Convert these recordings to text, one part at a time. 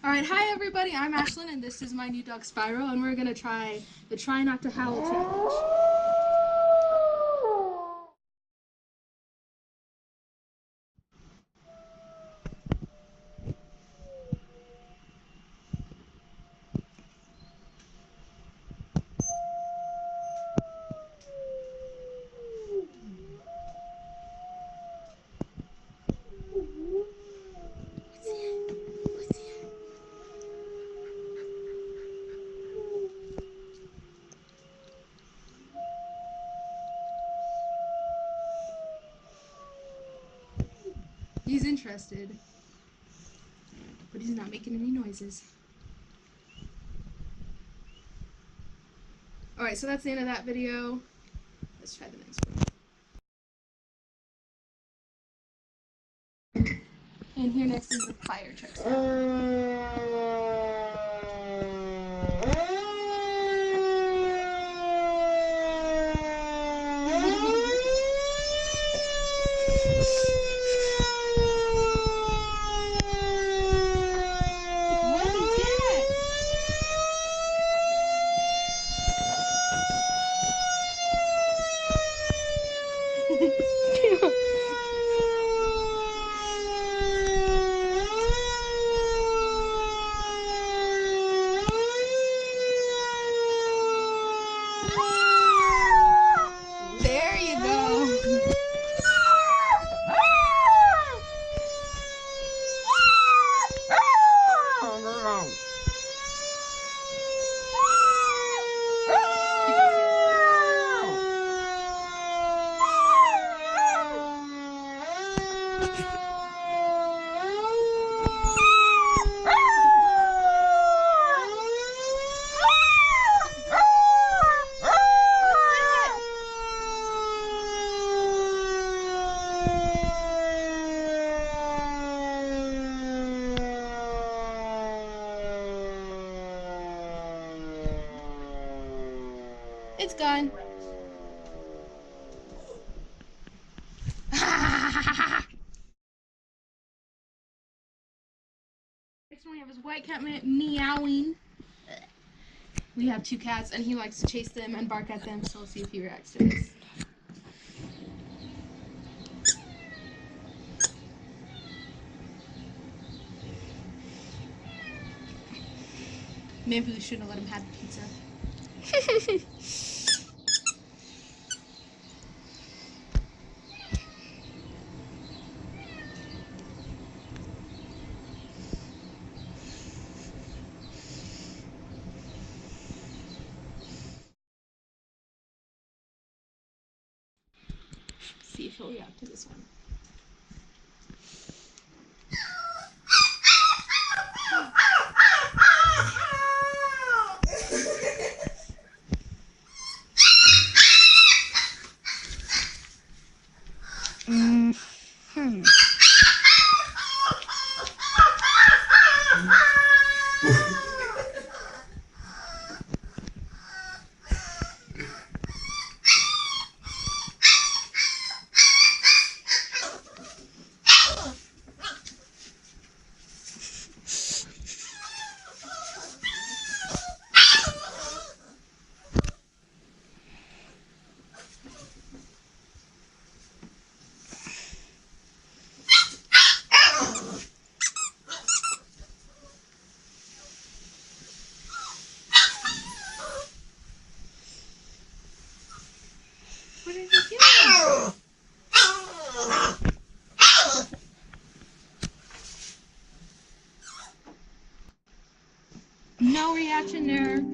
Alright, hi everybody, I'm Ashlyn and this is my new dog Spyro and we're gonna try the Try Not to Howl challenge. He's interested, but he's not making any noises. Alright, so that's the end of that video. Let's try the next one. And here next is the fire truck sound. There you go. It's gone. Next one we have is white cat meowing. We have two cats and he likes to chase them and bark at them, so we'll see if he reacts to this. Maybe we shouldn't have let him have the pizza. See if he'll react to this one. What are you doing? No reaction there.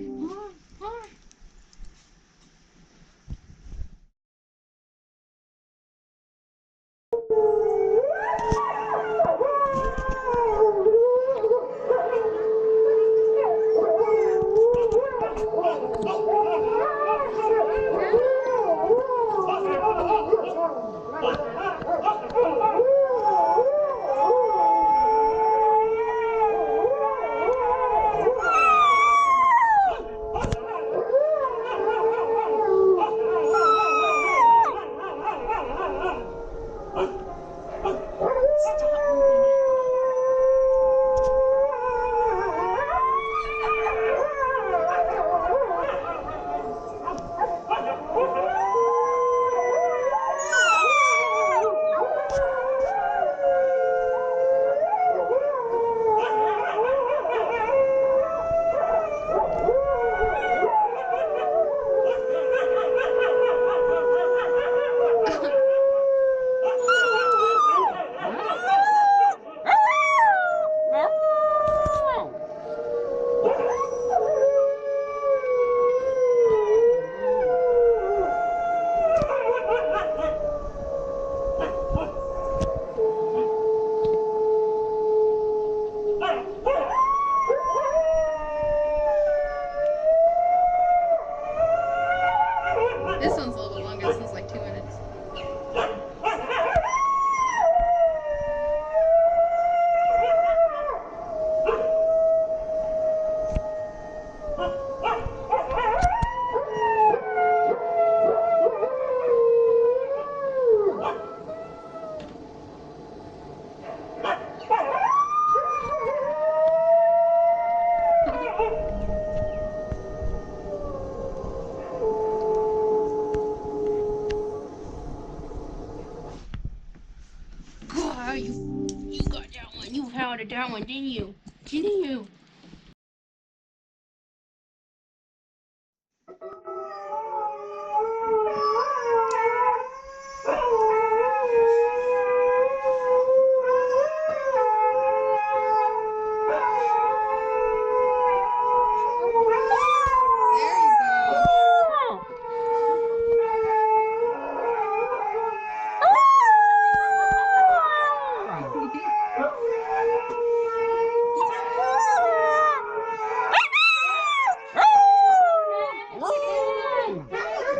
one, didn't you? Didn't you?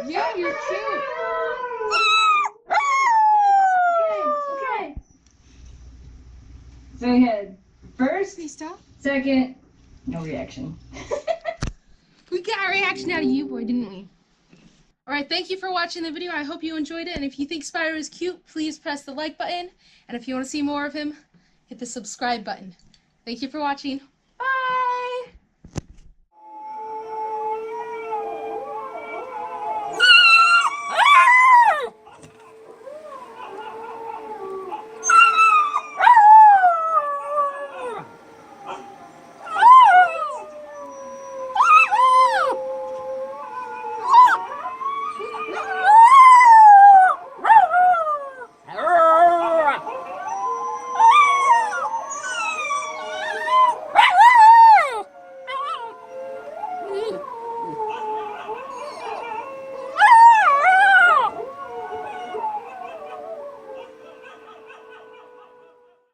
Yeah, you're cute. Okay. So we had first, Stop. second, no reaction. We got a reaction out of you, boy, didn't we? Alright, thank you for watching the video. I hope you enjoyed it. And if you think Spyro is cute, please press the like button. And if you want to see more of him, hit the subscribe button. Thank you for watching.